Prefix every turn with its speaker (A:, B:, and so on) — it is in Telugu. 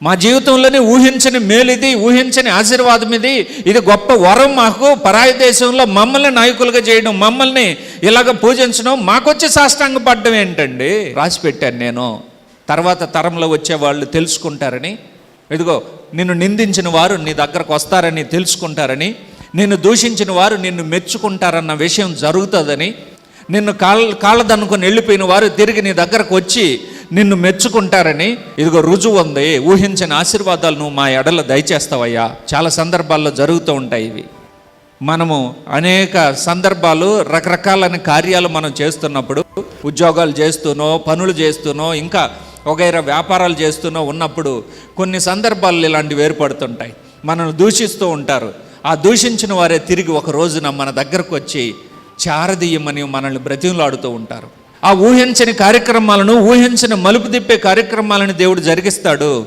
A: మా జీవితంలోనే ఊహించని మేలు ఇది, ఊహించని ఆశీర్వాదం ఇది గొప్ప వరం మాకు. పరాయి దేశంలో మమ్మల్ని నాయకులుగా చేయడం, మమ్మల్ని ఇలాగ పూజించడం, మాకొచ్చి సాష్టాంగ పడ్డం ఏంటండి? రాసి పెట్టాను నేను. తర్వాత తరంలో వచ్చే వాళ్ళు తెలుసుకుంటారని. ఇదిగో, నిన్ను నిందించిన వారు నీ దగ్గరకు వస్తారని తెలుసుకుంటారని, నిన్ను దూషించిన వారు నిన్ను మెచ్చుకుంటారన్న విషయం జరుగుతుందని, నిన్ను కాళ్ళదనుకొని వెళ్ళిపోయిన వారు తిరిగి నీ దగ్గరకు వచ్చి నిన్ను మెచ్చుకుంటారని ఇదిగో రుజువు ఉంది. ఊహించిన ఆశీర్వాదాలు నువ్వు మా ఎడల దయచేస్తావయ్యా. చాలా సందర్భాల్లో జరుగుతూ ఉంటాయి ఇవి. మనము అనేక సందర్భాలు, రకరకాలైన కార్యాలు మనం చేస్తున్నప్పుడు, ఉద్యోగాలు చేస్తూనో, పనులు చేస్తూనో, ఇంకా వగైరా వ్యాపారాలు చేస్తూనో ఉన్నప్పుడు కొన్ని సందర్భాలు ఇలాంటివి ఏర్పడుతుంటాయి. మనల్ని దూషిస్తూ ఉంటారు. ఆ దూషించిన వారే తిరిగి ఒక రోజున మన దగ్గరకు వచ్చి చారదీయమని మనల్ని బ్రతిమలాడుతూ ఉంటారు. ఆ ఊహించని కార్యక్రమాలను, ఊహించిన మలుపు తిప్పే కార్యక్రమాలను దేవుడు జరిగిస్తాడు.